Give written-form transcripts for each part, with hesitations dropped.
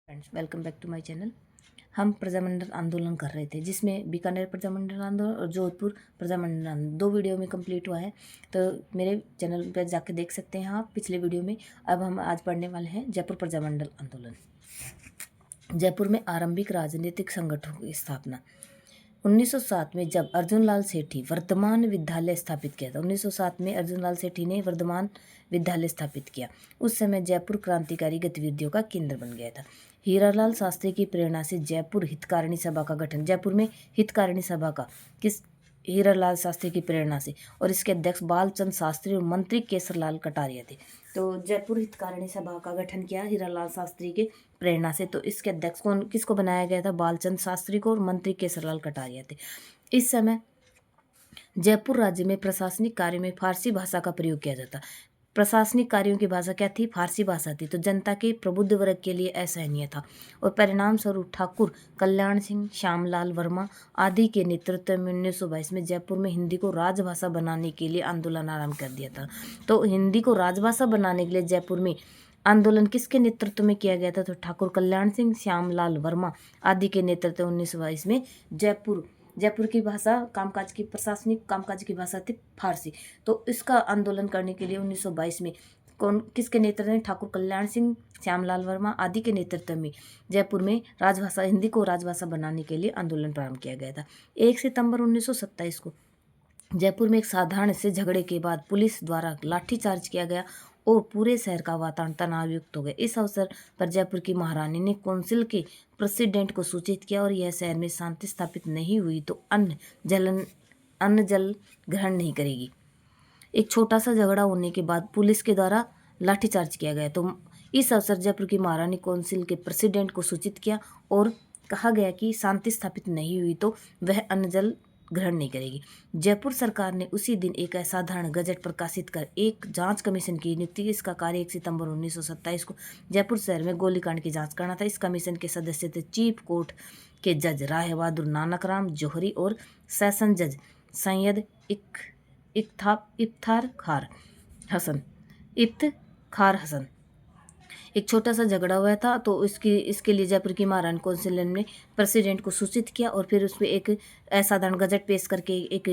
Friends, welcome back to my channel. हम प्रजामंडल आंदोलन कर रहे थे, जिसमें बीकानेर प्रजामंडल आंदोलन और जोधपुर प्रजामंडल आंदोलन 2 वीडियो में कंप्लीट हुआ है। तो मेरे चैनल पर जाके देख सकते हैं आप पिछले वीडियो में। अब हम आज पढ़ने वाले हैं जयपुर प्रजामंडल आंदोलन। जयपुर में आरंभिक राजनीतिक संगठनों की स्थापना 1907 में जब अर्जुन लाल सेठी वर्धमान विद्यालय स्थापित किया था। 1907 में अर्जुन लाल सेठी ने वर्धमान विद्यालय स्थापित किया। उस समय जयपुर क्रांतिकारी गतिविधियों का केंद्र बन गया था। हीरालाल शास्त्री की प्रेरणा से जयपुर हितकारिणी सभा का गठन। जयपुर में हितकारिणी सभा का किस हीरालाल शास्त्री की प्रेरणा से, और इसके अध्यक्ष बालचंद शास्त्री और मंत्री केसरलाल कटारिया थे। तो जयपुर हितकारिणी सभा का गठन किया हीरालाल शास्त्री के प्रेरणा से। तो इसके अध्यक्ष किसको बनाया गया था? बालचंद शास्त्री को, और मंत्री केसरलाल कटारिया थे। इस समय जयपुर राज्य में प्रशासनिक कार्यों में फारसी भाषा का प्रयोग किया जाता। प्रशासनिक कार्यों की भाषा क्या थी? फारसी भाषा थी। तो जनता के प्रबुद्ध वर्ग के लिए असहनीय था, और परिणाम स्वरूप ठाकुर कल्याण सिंह, श्यामलाल वर्मा आदि के नेतृत्व में 1922 में जयपुर में हिंदी को राजभाषा बनाने के लिए आंदोलन आरंभ कर दिया था। तो हिंदी को राजभाषा बनाने के लिए जयपुर में आंदोलन किसके नेतृत्व में किया गया था? तो ठाकुर कल्याण सिंह, श्यामलाल वर्मा आदि के नेतृत्व 1922 में जयपुर की भाषा कामकाज की प्रशासनिक कामकाज की भाषा थी फारसी। तो इसका आंदोलन करने के लिए 1922 में किसके नेतृत्व में? ठाकुर कल्याण सिंह, श्यामलाल वर्मा आदि के नेतृत्व में जयपुर में राजभाषा हिंदी को राजभाषा बनाने के लिए आंदोलन प्रारंभ किया गया था। 1 सितंबर 1927 को जयपुर में एक साधारण से झगड़े के बाद पुलिस द्वारा लाठीचार्ज किया गया और पूरे शहर का वातावरण तनावयुक्त हो गया। इस अवसर पर जयपुर की महारानी ने काउंसिल के प्रेसिडेंट को सूचित किया, और यह शहर में शांति स्थापित नहीं हुई तो अन्न जल ग्रहण नहीं करेगी। एक छोटा सा झगड़ा होने के बाद पुलिस के द्वारा लाठीचार्ज किया गया। तो इस अवसर जयपुर की महारानी काउंसिल के प्रेसिडेंट को सूचित किया और कहा गया कि शांति स्थापित नहीं हुई तो वह अन्न जल ग्रहण नहीं करेगी। जयपुर सरकार ने उसी दिन एक असाधारण गजट प्रकाशित कर एक जांच कमीशन की नियुक्ति की। इसका कार्य 1 सितंबर 1927 को जयपुर शहर में गोलीकांड की जांच करना था। इस कमीशन के सदस्य थे चीफ कोर्ट के जज राय बहादुर नानकराम जौहरी और सेशन जज सैयद इफ्तार खार हसन। एक छोटा सा झगड़ा हुआ था, तो इसके लिए जयपुर की महारानी काउंसिल ने प्रेसिडेंट को सूचित किया, और फिर उस पर एक असाधारण गजट पेश करके एक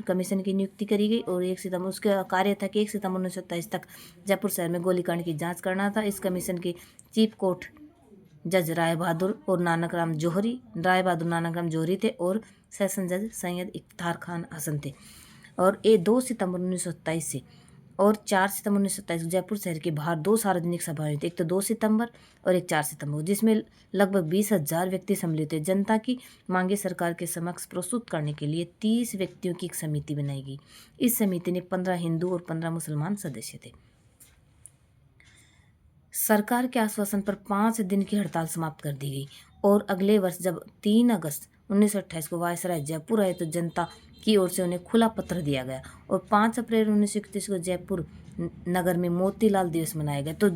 कमीशन की नियुक्ति करी गई। और 1 सितंबर उसका कार्य था कि 1 सितंबर 1927 तक जयपुर शहर में गोलीकांड की जांच करना था। इस कमीशन के चीफ कोर्ट जज राय बहादुर नानकराम जौहरी थे, और सेशन जज सैयद इफ्तार खान हसन थे। और ये 2 सितंबर 1927 से और 4 सितंबर 1927 जयपुर शहर के बाहर 2 सार्वजनिक सभाएं हुई थी। एक तो 2 सितंबर और एक 4 सितंबर, जिसमें लगभग 20,000 व्यक्ति सम्मिलित थे। जनता की मांगे सरकार के समक्ष प्रस्तुत करने के लिए 30 व्यक्तियों की एक समिति बनाई गई। इस समिति में 15 हिंदू और 15 मुसलमान सदस्य थे। सरकार के आश्वासन पर 5 दिन की हड़ताल समाप्त कर दी गई, और अगले वर्ष जब 3 अगस्त 1928 को वायसराय जयपुर आए तो जनता की ओर से उन्हें खुला पत्र दिया गया, और 5 अप्रैल 1931 को जयपुर नगर में मोतीलाल दिवस मनाया गया। तो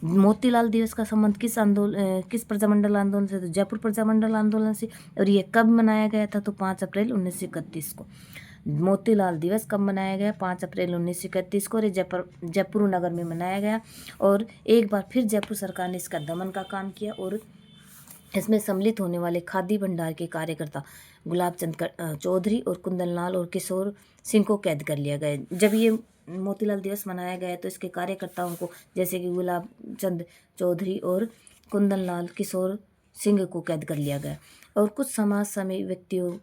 मोतीलाल दिवस का संबंध किस प्रजामंडल आंदोलन से? तो जयपुर प्रजामंडल आंदोलन से। और ये कब मनाया गया था? तो 5 अप्रैल 1931 को। मोतीलाल दिवस कब मनाया गया? 5 अप्रैल 1931 को, और जयपुर नगर में मनाया गया। और एक बार फिर जयपुर सरकार ने इसका दमन का काम किया, और इसमें सम्मिलित होने वाले खादी भंडार के कार्यकर्ता गुलाब चंद चौधरी और कुंदनलाल और किशोर सिंह को कैद कर लिया गया। जब ये मोतीलाल दिवस मनाया गया तो इसके कार्यकर्ताओं को, जैसे कि गुलाब चंद चौधरी और कुंदनलाल किशोर सिंह को कैद कर लिया गया। और कुछ समाज सेवी व्यक्तियों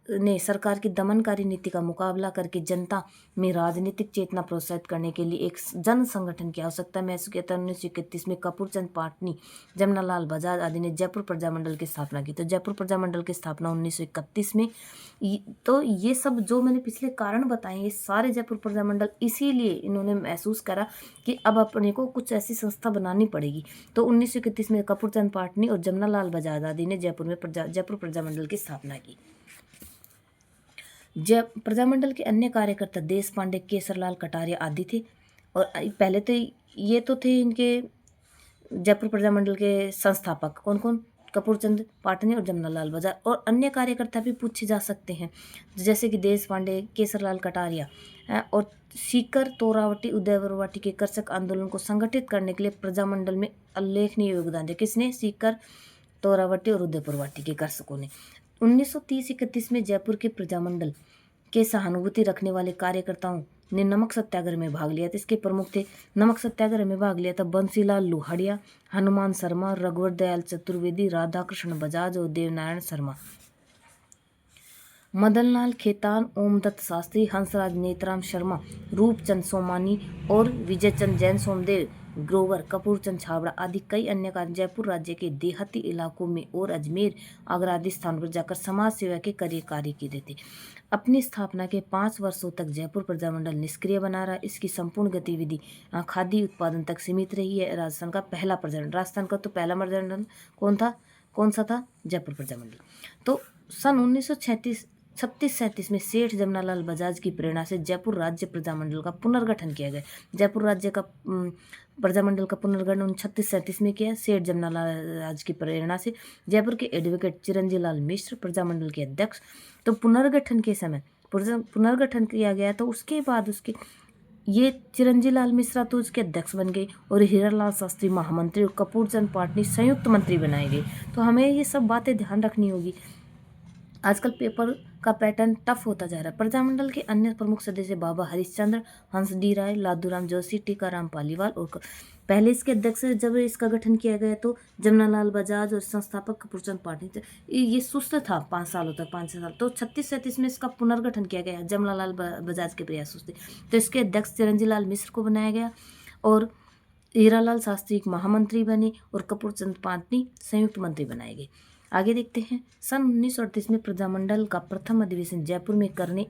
ने सरकार की दमनकारी नीति का मुकाबला करके जनता में राजनीतिक चेतना प्रोत्साहित करने के लिए एक जन संगठन की आवश्यकता महसूस किया था। 1931 में कपूरचंद पाटनी, जमनालाल बजाज आदि ने जयपुर प्रजामंडल की स्थापना की। तो जयपुर प्रजामंडल की स्थापना 1931 में। तो ये सब जो मैंने पिछले कारण बताए, ये सारे जयपुर प्रजामंडल इसीलिए इन्होंने महसूस करा कि अब अपने को कुछ ऐसी संस्था बनानी पड़ेगी। तो 1931 में कपूरचंद पाटनी और जमनालाल बजाज आदि ने जयपुर प्रजामंडल की स्थापना की। प्रजामंडल के अन्य कार्यकर्ता देश पांडे, केसरलाल कटारिया आदि थे। और पहले तो ये तो थे इनके जयपुर प्रजामंडल के संस्थापक। कौन कौन? कपूरचंद पाटनी और जमनालाल बजाज। और अन्य कार्यकर्ता भी पूछे जा सकते हैं, जैसे कि देश पांडे, केसरलाल कटारिया और सीकर तोरावटी उदयवरवाटी के कृषक आंदोलन को संगठित करने के लिए प्रजामंडल में उल्लेखनीय योगदान दिया। किसने? सीकर तोरावटी और उदयपुरवाटी के कृषकों ने। 1930-31 में जयपुर के प्रजामंडल के सहानुभूति रखने वाले कार्यकर्ताओं ने नमक सत्याग्रह में भाग लिया था। इसके प्रमुख थे, नमक सत्याग्रह में भाग लिया था बंसीलाल लोहाड़िया, हनुमान शर्मा, रघुवर दयाल चतुर्वेदी, राधाकृष्ण बजाज और देवनारायण शर्मा। मदनलाल खेतान, ओमदत्त शास्त्री, हंसराज नेतराम शर्मा, रूपचंद सोमानी और विजयचंद जैन, सोमदेव ग्रोवर, कपूरचंद छाबड़ा आदि कई अन्य कार्य जयपुर राज्य के देहाती इलाकों में और अजमेर, आगरा आदि स्थानों पर जाकर समाज सेवा के कार्य किए थे। अपनी स्थापना के 5 वर्षों तक जयपुर प्रजामंडल निष्क्रिय बना रहा। इसकी संपूर्ण गतिविधि खाद्य उत्पादन तक सीमित रही है। राजस्थान का पहला प्रजामंडल, राजस्थान का तो पहला प्रजामंडल कौन सा था? जयपुर प्रजामंडल। तो सन 1936-37 में सेठ जमनालाल बजाज की प्रेरणा से जयपुर राज्य प्रजामंडल का पुनर्गठन किया गया। जयपुर राज्य का प्रजामंडल का पुनर्गठन 1936-37 में किया सेठ जमनालाल बजाज की प्रेरणा से। जयपुर के एडवोकेट चिरंजीव लाल मिश्र प्रजामंडल के अध्यक्ष। तो पुनर्गठन के समय पुनर्गठन किया गया, तो उसके बाद उसके ये चिरंजीव लाल मिश्रा तो उसके अध्यक्ष बन गए और हीरालाल शास्त्री महामंत्री और कपूरचंद पाटनी संयुक्त मंत्री बनाए गए। तो हमें ये सब बातें ध्यान रखनी होगी। आजकल पेपर का पैटर्न टफ होता जा रहा है। प्रजामंडल के अन्य प्रमुख सदस्य बाबा हरिश्चंद्र, हंसडी राय, लादूराम जोशी, टीकाराम पालीवाल और पहले इसके अध्यक्ष जब इसका गठन किया गया तो जमनालाल बजाज और संस्थापक कपूरचंद पाटनी। ये सुस्त था 5 सालों तक, 5-6 साल। तो 36-37 में इसका पुनर्गठन किया गया। जमनालाल बजाज के प्रयास थे, तो इसके अध्यक्ष चिरंजीव लाल मिश्र को बनाया गया और हीरालाल शास्त्री महामंत्री बने और कपूरचंद पाटनी संयुक्त मंत्री बनाए गए। आगे देखते हैं। सन 1938 में प्रजामंडल का प्रथम अधिवेशन जयपुर में करने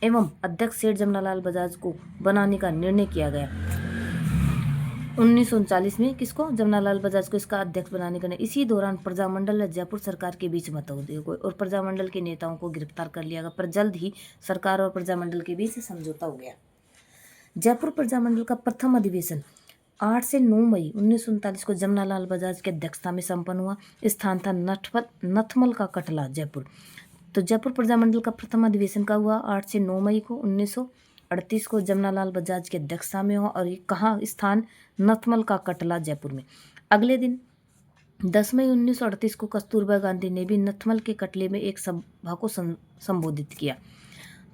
एवं अध्यक्ष सेठ जमनालाल बजाज को बनाने का निर्णय किया गया। 1939 में किसको? जमनालाल बजाज को इसका अध्यक्ष बनाने का। इसी दौरान प्रजामंडल और जयपुर सरकार के बीच मतभेद हुए और प्रजामंडल के नेताओं को गिरफ्तार कर लिया गया, पर जल्द ही सरकार और प्रजामंडल के बीच समझौता हो गया। जयपुर प्रजामंडल का प्रथम अधिवेशन 8 से 9 मई 1939 को जमनालाल बजाज की अध्यक्षता में संपन्न हुआ। स्थान था नथमल का कटला, जयपुर। तो जयपुर प्रजामंडल का प्रथम अधिवेशन का हुआ 8 से 9 मई को 1938 को जमनालाल बजाज की अध्यक्षता में हुआ और ये कहाँ? स्थान नथमल का कटला, जयपुर में। अगले दिन 10 मई 1938 को कस्तूरबा गांधी ने भी नथमल के कटले में एक सभा को संबोधित किया।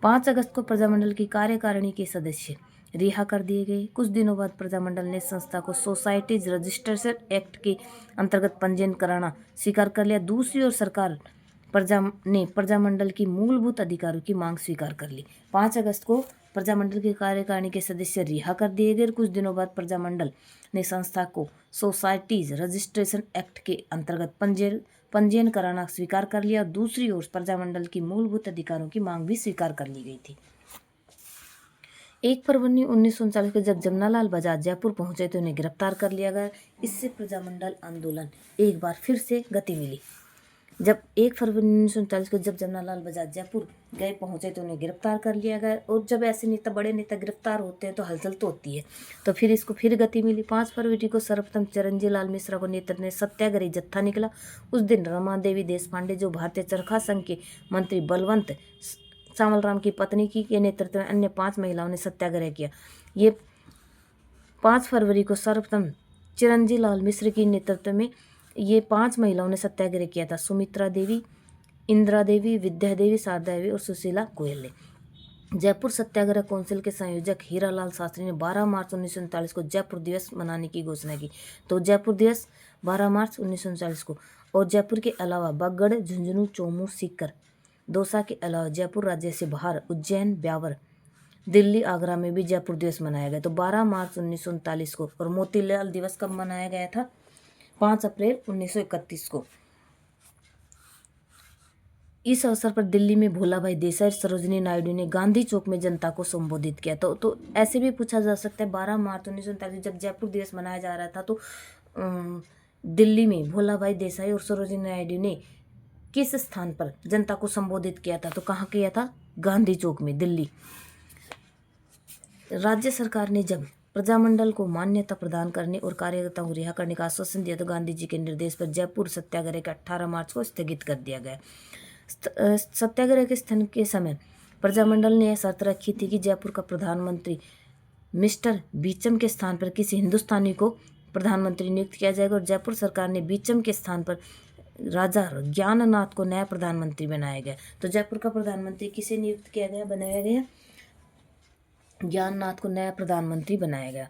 5 अगस्त को प्रजामंडल की कार्यकारिणी के सदस्य रिहा कर दिए गए। कुछ दिनों बाद प्रजामंडल ने संस्था को सोसाइटीज रजिस्ट्रेशन एक्ट के अंतर्गत पंजीयन कराना स्वीकार कर लिया। दूसरी ओर सरकार ने प्रजामंडल की मूलभूत अधिकारों की मांग स्वीकार कर ली। 5 अगस्त को प्रजामंडल की कार्यकारिणी के सदस्य रिहा कर दिए गए। कुछ दिनों बाद प्रजामंडल ने संस्था को सोसाइटीज रजिस्ट्रेशन एक्ट के अंतर्गत पंजीयन कराना स्वीकार कर लिया और दूसरी ओर प्रजामंडल की मूलभूत अधिकारों की मांग भी स्वीकार कर ली गई थी। 1 फरवरी 1939 को जब जमनालाल बजाज जयपुर पहुंचे तो उन्हें गिरफ्तार कर लिया गया। इससे प्रजामंडल आंदोलन एक बार फिर से गति मिली। जब 1 फरवरी 1939 को जब जमनालाल बजाज जयपुर पहुंचे तो उन्हें गिरफ्तार कर लिया गया और जब ऐसे नेता, बड़े नेता गिरफ्तार होते हैं तो हलचल तो होती है, तो फिर इसको फिर गति मिली। 5 फरवरी को सर्वप्रथम चिरंजीव लाल मिश्रा को नेतृत्व में सत्याग्रही जत्था निकला। उस दिन रमा देवी देशपांडे, जो भारतीय चरखा संघ के मंत्री बलवंत सावलराम की पत्नी के नेतृत्व में अन्य 5 महिलाओं ने सत्याग्रह किया। ये 5 फरवरी को सर्वप्रथम चिरंजीव लाल मिश्र की नेतृत्व में ये 5 महिलाओं ने सत्याग्रह किया था। सुमित्रा देवी, इंदिरा देवी, विद्या देवी, शारदा देवी और सुशीला गोयल ने। जयपुर सत्याग्रह काउंसिल के संयोजक हीरालाल शास्त्री ने 12 मार्च 1939 को जयपुर दिवस मनाने की घोषणा की। तो जयपुर दिवस 12 मार्च 1939 को, और जयपुर के अलावा बगड़, झुंझुनू, चोमू, सीकर, दौसा के अलावा जयपुर राज्य से बाहर उज्जैन, ब्यावर, दिल्ली, आगरा में भी जयपुर दिवस मनाया गया। तो 12 मार्च 1939 को। और मोतीलाल दिवस कब मनाया गया था? 5 अप्रैल 1931 को। इस अवसर पर दिल्ली में भोला भाई देसाई, सरोजिनी नायडू ने गांधी चौक में जनता को संबोधित किया। तो ऐसे भी पूछा जा सकता है 12 मार्च 1939 जब जयपुर दिवस मनाया जा रहा था तो दिल्ली में भोला भाई देसाई और सरोजिनी नायडू ने किस स्थान पर जनता को संबोधित किया था? तो कहाँ किया था? गांधी चौक में, दिल्ली। राज्य सरकार ने जब प्रजामंडल को मान्यता प्रदान करने और कार्यकर्ताओं को रिहा करने का आश्वासन दिया तो गांधी जी के निर्देश पर जयपुर सत्याग्रह के 18 मार्च को स्थगित कर दिया गया। सत्याग्रह के स्थगन के समय प्रजामंडल ने यह शर्त रखी थी कि जयपुर का प्रधानमंत्री मिस्टर बीचम के स्थान पर किसी हिंदुस्तानी को प्रधानमंत्री नियुक्त किया जाएगा और जयपुर सरकार ने बीचम के स्थान पर राजा ज्ञाननाथ को नया प्रधानमंत्री बनाया गया। तो जयपुर का प्रधानमंत्री किसे नियुक्त किया गया, बनाया गया? ज्ञाननाथ को नया प्रधानमंत्री बनाया गया।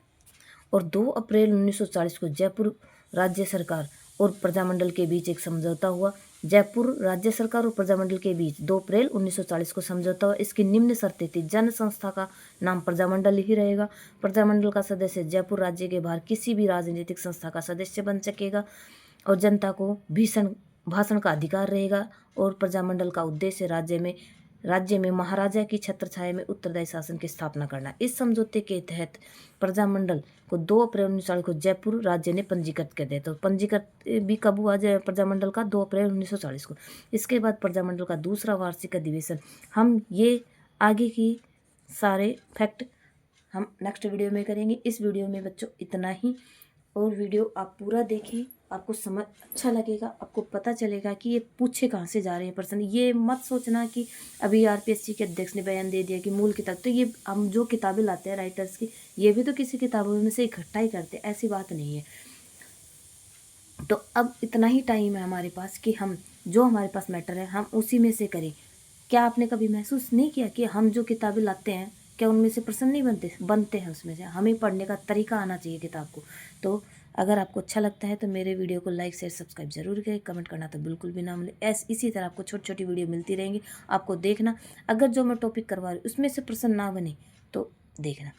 और 2 अप्रैल 1940 को जयपुर राज्य सरकार और प्रजामंडल के बीच एक समझौता हुआ। जयपुर राज्य सरकार और प्रजामंडल के बीच 2 अप्रैल 1940 को समझौता हुआ। इसकी निम्न शर्तें थी। जन संस्था का नाम प्रजामंडल ही रहेगा। प्रजामंडल का सदस्य जयपुर राज्य के बाहर किसी भी राजनीतिक संस्था का सदस्य बन सकेगा और जनता को भाषण का अधिकार रहेगा। और प्रजामंडल का उद्देश्य राज्य में महाराजा की छत्रछाया में उत्तरदायी शासन की स्थापना करना। इस समझौते के तहत प्रजामंडल को 2 अप्रैल 1940 को जयपुर राज्य ने पंजीकृत कर दिया। तो पंजीकृत भी कब हुआ प्रजामंडल का? 2 अप्रैल 1940 को। इसके बाद प्रजामंडल का दूसरा वार्षिक अधिवेशन, हम ये आगे की सारे फैक्ट हम नेक्स्ट वीडियो में करेंगे। इस वीडियो में बच्चों इतना ही, और वीडियो आप पूरा देखें, आपको समझ अच्छा लगेगा, आपको पता चलेगा कि ये पूछे कहाँ से जा रहे हैं प्रश्न। ये मत सोचना कि अभी आरपीएससी के अध्यक्ष ने बयान दे दिया कि मूल किताब, तो ये हम जो किताबें लाते हैं राइटर्स की, ये भी तो किसी किताबों में से इकट्ठा ही करते हैं, ऐसी बात नहीं है। तो अब इतना ही टाइम है हमारे पास कि हम जो हमारे पास मैटर है हम उसी में से करें। क्या आपने कभी महसूस नहीं किया कि हम जो किताबें लाते हैं क्या उनमें से प्रश्न नहीं बनते हैं उसमें से? हमें पढ़ने का तरीका आना चाहिए किताब को। तो अगर आपको अच्छा लगता है तो मेरे वीडियो को लाइक शेयर सब्सक्राइब जरूर करें, कमेंट करना तो बिल्कुल भी ना भूलें। इसी तरह आपको छोटी छोटी वीडियो मिलती रहेंगी, आपको देखना। अगर जो मैं टॉपिक करवा रही हूँ उसमें से प्रश्न ना बने तो देखना।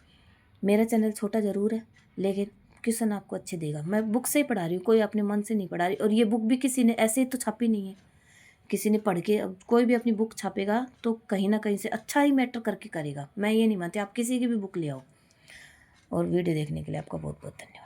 मेरा चैनल छोटा ज़रूर है लेकिन क्वेश्चन आपको अच्छे देगा। मैं बुक से ही पढ़ा रही हूँ, कोई अपने मन से नहीं पढ़ा रही। और ये बुक भी किसी ने ऐसे ही तो छापी नहीं है, किसी ने पढ़ के। अब कोई भी अपनी बुक छापेगा तो कहीं ना कहीं से अच्छा ही मैटर करके करेगा। मैं ये नहीं मानती, आप किसी की भी बुक ले आओ। और वीडियो देखने के लिए आपका बहुत बहुत धन्यवाद।